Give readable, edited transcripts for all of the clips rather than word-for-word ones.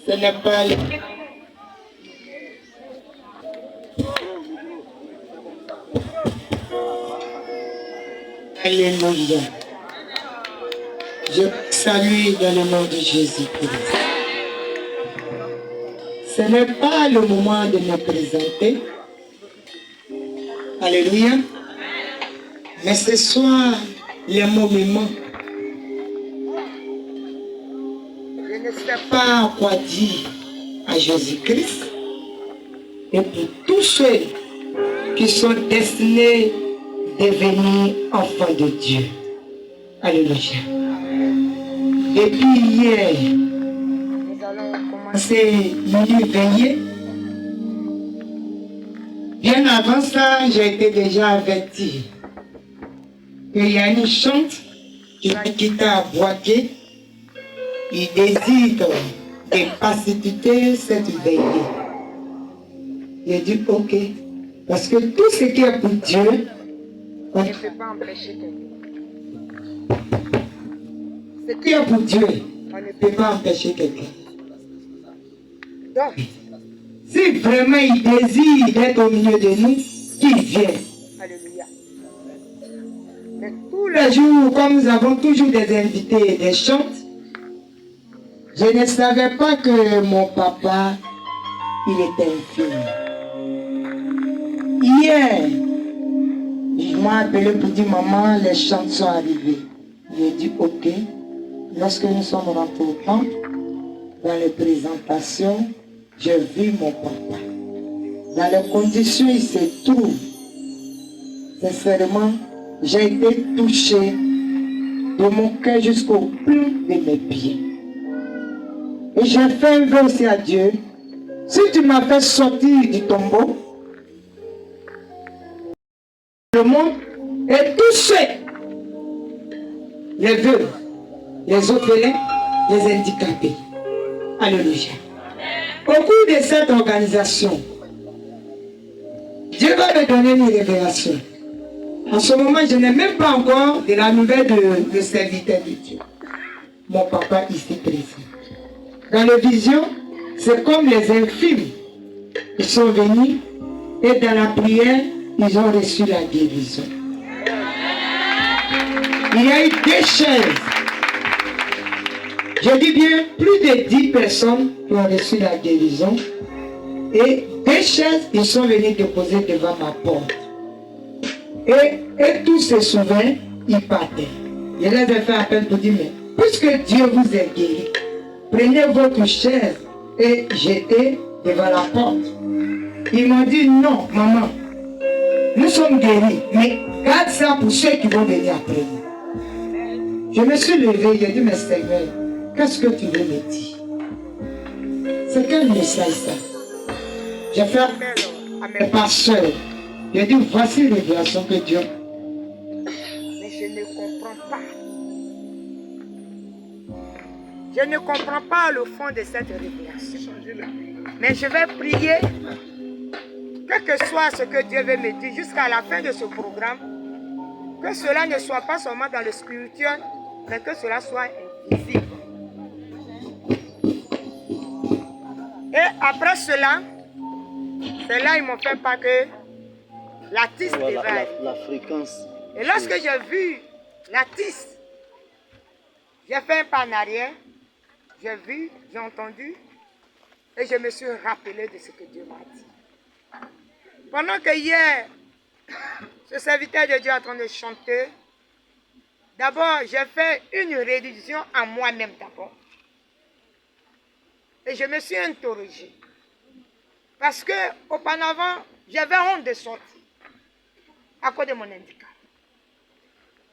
Ce n'est pas... Alléluia. Je salue dans le nom de Jésus-Christ. Ce n'est pas le moment de me présenter. Alléluia. Mais ce soir, le moment. Je ne sais pas quoi dire à Jésus-Christ. Et pour tous ceux qui sont destinés à devenir enfants de Dieu. Alléluia. Depuis hier, nous allons commencer minuit veillée. Bien avant ça, j'ai été déjà averti qu'il y a une chante qui va quitter à Boaké. Il désire de faciliter cette veillée. J'ai dit ok. Parce que tout ce qui est pour Dieu, on ne peut pas empêcher quelqu'un. Ce qui est pour Dieu, on ne peut pas empêcher quelqu'un. Donc, si vraiment il désire d'être au milieu de nous, qu'il vienne. Alléluia. Mais tous les jours, comme nous avons toujours des invités et des chantes, je ne savais pas que mon papa, il était infirme. Hier, je m'ai appelé pour dire maman, les chantes sont arrivées. J'ai dit ok. Lorsque nous sommes rentrés au temple, dans les présentations, j'ai vu mon papa. Dans les conditions où il se trouve, sincèrement, j'ai été touché de mon cœur jusqu'au plus de mes pieds. Et j'ai fait un vœu aussi à Dieu. Si tu m'as fait sortir du tombeau, le monde est touché. Les veuves, les orphelins, les handicapés. Alléluia. Au cours de cette organisation, Dieu va me donner une révélation. En ce moment, je n'ai même pas encore de la nouvelle de serviteur de Dieu. Mon papa ici présent. Dans les visions, c'est comme les infirmes. Ils sont venus et dans la prière, ils ont reçu la guérison. Il y a eu des chaises. Je dis bien plus de 10 personnes qui ont reçu la guérison. Et des chaises, ils sont venus déposer devant ma porte. Et tous se souviennent, ils partaient. Je les ai fait appel pour dire, mais puisque Dieu vous a guéri, prenez votre chaise et jetez devant la porte. Ils m'ont dit, non, maman, nous sommes guéris, mais garde ça pour ceux qui vont venir après nous. Je me suis levé, j'ai dit, mais Seigneur, qu'est-ce que tu veux me dire? C'est quel message ça? J'ai fait appel à mes pasteurs. J'ai dit, voici les révélations que Dieu. Mais je ne comprends pas. Je ne comprends pas le fond de cette révélation. Mais je vais prier, quel que soit ce que Dieu veut me dire jusqu'à la fin de ce programme, que cela ne soit pas seulement dans le spirituel, mais que cela soit invisible. Et après cela, c'est là ils m'ont fait part que l'artiste éveille. La fréquence. Et lorsque j'ai vu l'artiste, j'ai fait un pas en arrière, j'ai vu, j'ai entendu, et je me suis rappelé de ce que Dieu m'a dit. Pendant que hier, ce serviteur de Dieu est en train de chanter, d'abord, j'ai fait une révision à moi-même d'abord. Et je me suis interrogée. Parce que, auparavant, j'avais honte de sortir à cause de mon handicap.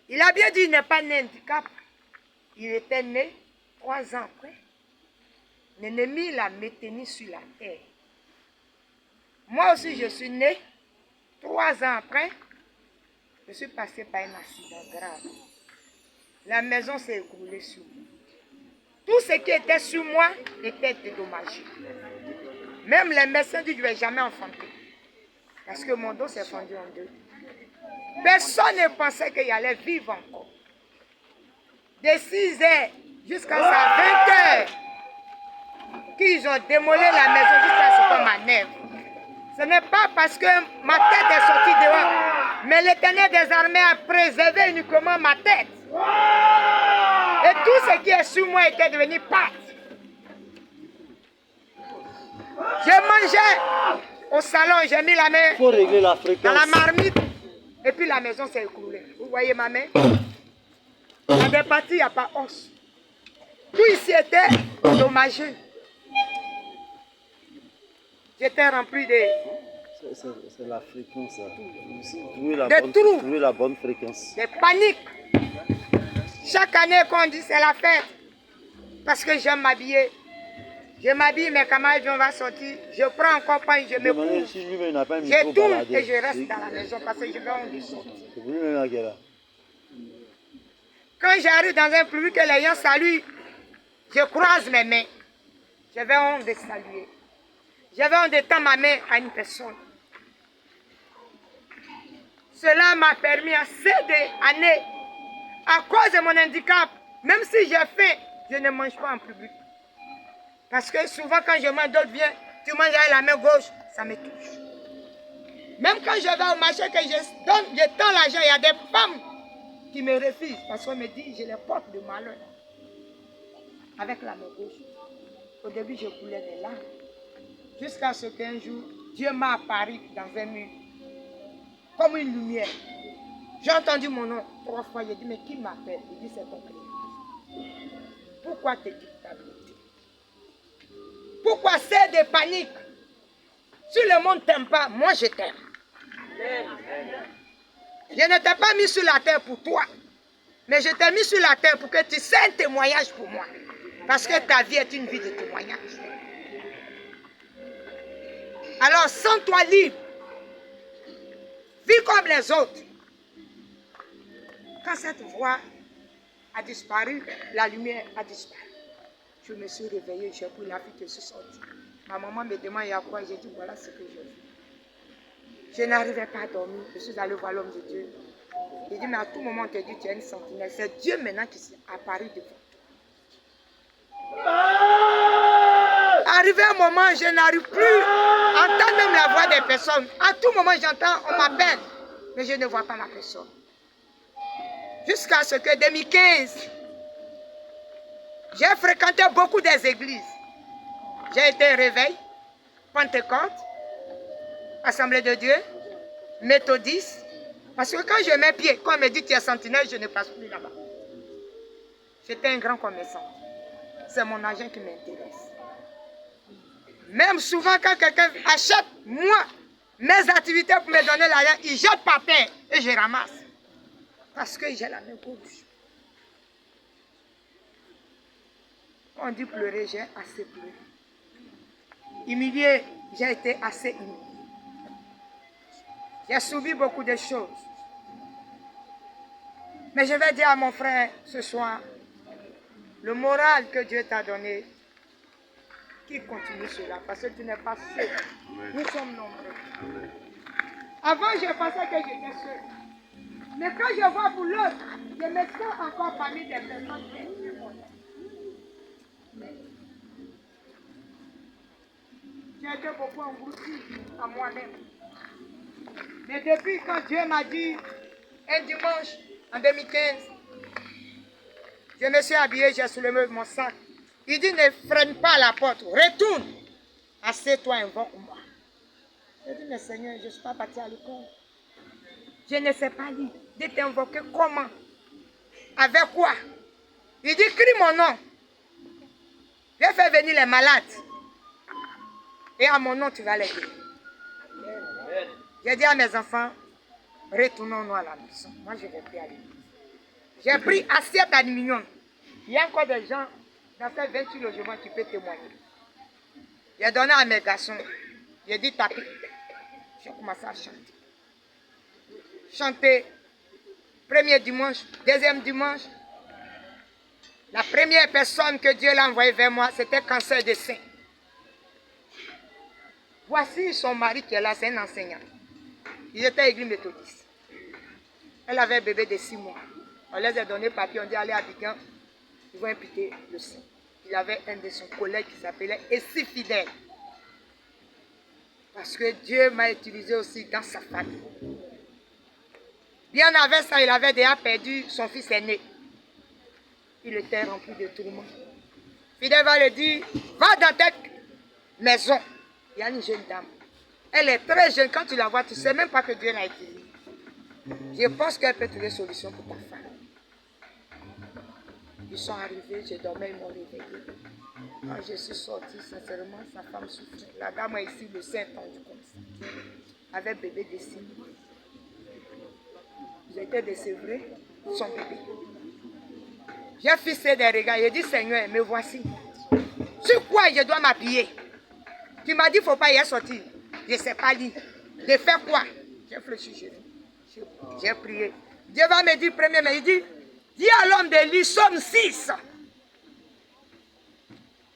Il a bien dit qu'il n'est pas né handicap. Il était né 3 ans après. L'ennemi l'a maintenu sur la terre. Moi aussi, je suis né 3 ans après. Je suis passé par un accident grave. La maison s'est écroulée sur moi. Tout ce qui était sur moi était dédommagé. Même les médecins disent que je ne vais jamais enfanter. Parce que mon dos s'est fendu en deux. Personne ne pensait qu'il allait vivre encore. De 6 heures jusqu'à 20 heures, qu'ils ont ont démoli la maison jusqu'à ce qu'on m'enlève. Ce n'est pas parce que ma tête est sortie dehors, mais l'Éternel des armées a préservé uniquement ma tête. Et tout ce qui est sur moi était devenu pâte. Je mangeais au salon, j'ai mis la main dans la marmite et puis la maison s'est écroulée. Vous voyez ma main? Dans des parties, il n'y a pas os. Tout ici était endommagé. J'étais rempli de... C'est la fréquence. Trouver la bonne fréquence. Des paniques. Chaque année qu'on dit c'est la fête. Parce que j'aime m'habiller. Je m'habille, mes camarades vont sortir. Je prends encore pain, je me couche. Je tourne et je reste dans la maison parce que je vais en sortir. Quand j'arrive dans un public que les gens saluent, je croise mes mains. J'avais honte de saluer. J'avais honte de tendre ma main à une personne. Cela m'a permis assez d'années, à cause de mon handicap, même si j'ai faim, je ne mange pas en public. Parce que souvent quand je mange, d'autres viennent, tu manges avec la main gauche, ça me touche. Même quand je vais au marché, que je tends l'argent, il y a des femmes qui me refusent parce qu'on me dit, je les porte de malheur. Avec la main gauche. Au début, je coulais des larmes. Jusqu'à ce qu'un jour, Dieu m'a apparu dans un mur. Comme une lumière. J'ai entendu mon nom 3 fois. J'ai dit, mais qui m'appelle? Il dit, c'est ton Créateur. Pourquoi te culpabilité? Pourquoi c'est de panique? Si le monde ne t'aime pas, moi je t'aime. Je ne t'ai pas mis sur la terre pour toi. Mais je t'ai mis sur la terre pour que tu sois un témoignage pour moi. Parce que ta vie est une vie de témoignage. Alors, sens-toi libre. Vis comme les autres. Quand cette voix a disparu, la lumière a disparu. Je me suis réveillée, j'ai pris la fille que je suis sortie. Ma maman me demande il y a quoi, j'ai dit voilà ce que j'ai fait. Je n'arrivais pas à dormir, je suis allée voir l'homme de Dieu. Il dit mais à tout moment on te dit tu es une sentinelle. C'est Dieu maintenant qui s'est apparu devant toi. Arrivé un moment, je n'arrive plus à entendre même la voix des personnes. À tout moment j'entends, on m'appelle, mais je ne vois pas la personne. Jusqu'à ce que 2015, j'ai fréquenté beaucoup des églises. J'ai été réveil, Pentecôte, Assemblée de Dieu, méthodiste. Parce que quand je mets pied, quand on me dit tu es sentinelle, je ne passe plus là-bas. J'étais un grand commerçant. C'est mon argent qui m'intéresse. Même souvent quand quelqu'un achète, moi, mes activités pour me donner l'argent, il jette par terre et je ramasse. Parce que j'ai la main gauche. On dit pleurer, j'ai assez pleuré. Humilié, j'ai été assez humilié. J'ai subi beaucoup de choses. Mais je vais dire à mon frère ce soir, le moral que Dieu t'a donné, qu'il continue cela, parce que tu n'es pas seul. Nous sommes nombreux. Avant, je pensais que j'étais seul. Mais quand je vois pour l'autre, je me sens encore parmi des personnes qui sont. J'ai été beaucoup englouti à moi-même. Mais depuis quand Dieu m'a dit, un dimanche en 2015, je me suis habillé, j'ai soulevé mon sac. Il dit, ne freine pas à la porte, retourne. Assieds-toi, invoque-moi. J'ai dit, mais Seigneur, je ne suis pas parti à l'école. Je ne sais pas lire. De t'invoquer comment? Avec quoi? Il dit, crie mon nom. Je fais venir les malades. Et à mon nom, tu vas les guérir. J'ai dit à mes enfants, retournons-nous à la maison. Moi, je vais plus aller. J'ai pris assiette d'aluminium. Il y a encore des gens dans ces 28 logements qui peuvent témoigner. J'ai donné à mes garçons. J'ai dit tapis. J'ai commencé à chanter. Chanter. Premier dimanche, deuxième dimanche. La première personne que Dieu l'a envoyée vers moi, c'était cancer de sein. Voici son mari qui est là, c'est un enseignant. Ils étaient à l'église méthodiste. Elle avait un bébé de 6 mois. On les a donné papier, on dit allez à Abidjan, ils vont imputer le sein. il avait un de son collègue qui s'appelait Essi Fidèle. Parce que Dieu m'a utilisé aussi dans sa famille. Bien avant ça, il avait déjà perdu son fils aîné. Il était rempli de tourments. Fidèle va lui dire, va dans ta maison. Il y a une jeune dame. Elle est très jeune. Quand tu la vois, tu ne sais même pas que Dieu l'a utilisée. Je pense qu'elle peut trouver une solution pour ta femme. Ils sont arrivés, je dormais, ils m'ont réveillé. Quand je suis sortie, sincèrement, sa femme souffrait. La dame a ici le sein tendu comme ça. Avec bébé de 6 mois. J'étais décevrée, son bébé. J'ai fixé des regards, j'ai dit Seigneur, me voici. Sur quoi je dois m'habiller? Tu m'as dit qu'il ne faut pas y sortir. Je ne sais pas lire. De faire quoi? J'ai fléchi, j'ai prié. Dieu va me dire premier, mais il dit, dis à l'homme de lire Somme 6.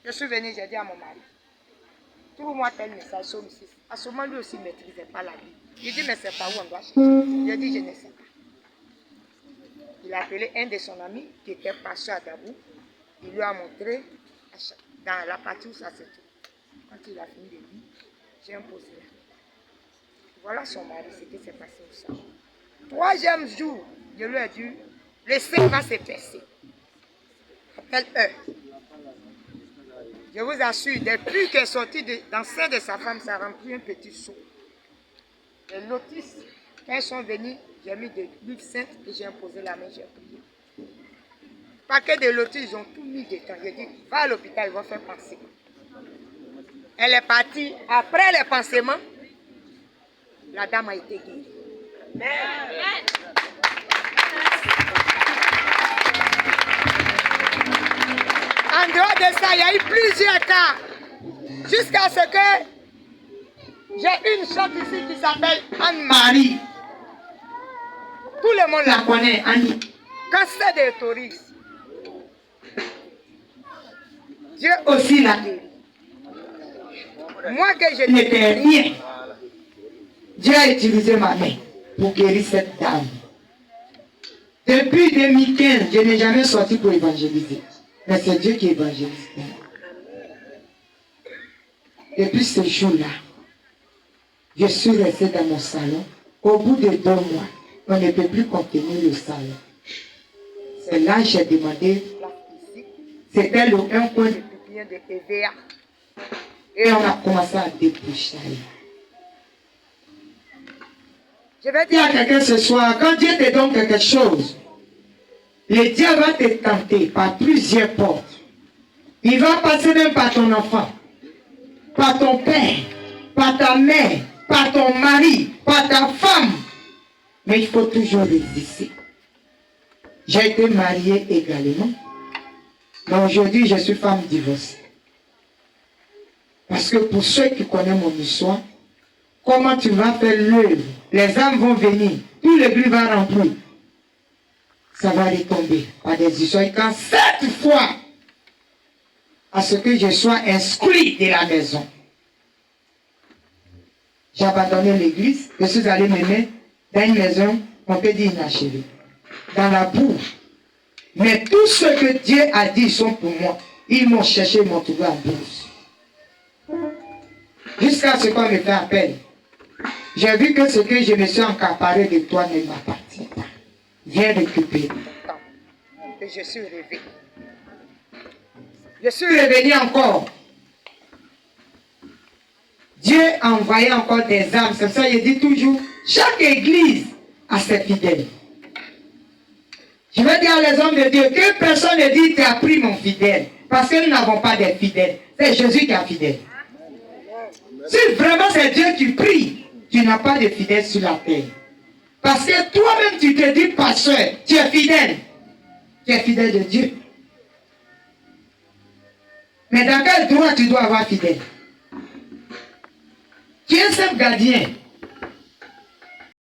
Je suis venu, j'ai dit à mon mari, trouve-moi tel message, Somme 6. À ce moment, lui aussi ne maîtrisait pas la vie. Il dit, mais c'est pas où on doit chercher. J'ai dit, je ne sais pas. Il a appelé un de son amis qui était pasteur à Dabou. Il lui a montré dans la partie où ça se trouve. Quand il a fini de lire, j'ai imposé là. Voilà son mari, ce qui s'est passé au salon. 3e jour, je lui ai dit, le sein va se percer. Appelle-eux. Je vous assure, depuis qu'elle est sortie dans le sein de sa femme, ça a rempli un petit seau. Les lotus, quand ils sont venus, j'ai mis de l'huile sainte et j'ai imposé la main, j'ai prié. Paquet de lotus, ils ont tout mis dedans. J'ai dit, va à l'hôpital, ils vont faire panser. Elle est partie. Après les pansements, la dame a été guérie. En dehors de ça, il y a eu plusieurs cas. Jusqu'à ce que j'ai une chante ici qui s'appelle Anne-Marie. Tout le monde la connaît, Annie. Cancer de tourisme. Dieu aussi l'a guéri. Moi que je n'étais rien, Dieu a utilisé ma main pour guérir cette dame. Depuis 2015, je n'ai jamais sorti pour évangéliser. Mais c'est Dieu qui évangélise. Depuis ce jour-là, je suis restée dans mon salon. Au bout de 2 mois, on ne peut plus contenir le salon. C'est là que j'ai demandé. C'était un coin de pépinière de EVA. Et on a commencé à déboucher. Je vais dire à quelqu'un ce soir, quand Dieu te donne quelque chose, le diable va te tenter par plusieurs portes. Il va passer même par ton enfant, par ton père, par ta mère, par ton mari, par ta femme. Mais il faut toujours résister. J'ai été mariée également. Mais aujourd'hui, je suis femme divorcée. Parce que pour ceux qui connaissent mon histoire, comment tu vas faire l'œuvre? Les âmes vont venir, tout l'église va remplir. Ça va retomber par des histoires. Quand 7 fois, à ce que je sois inscrit de la maison, j'ai abandonné l'église, je suis allé me mettre dans une maison, on peut dire inachevée, dans la boue. Mais tout ce que Dieu a dit sont pour moi. Ils m'ont cherché, ils m'ont trouvé en bourse. Jusqu'à ce qu'on me fait appel. J'ai vu que ce que je me suis accaparé de toi ne m'appartient pas. Viens récupérer. Et je suis revenu. Je suis revenu encore. Dieu a envoyé encore des âmes. C'est ça, il dit toujours, chaque église a ses fidèles. Je vais dire à les hommes de Dieu que personne ne dit tu as pris mon fidèle. Parce que nous n'avons pas de fidèles. C'est Jésus qui a fidèle. Si vraiment c'est Dieu qui prie, tu n'as pas de fidèles sur la terre. Parce que toi-même tu te dis pasteur, tu es fidèle. Tu es fidèle de Dieu. Mais dans quel droit tu dois avoir fidèle? Tu es un simple gardien.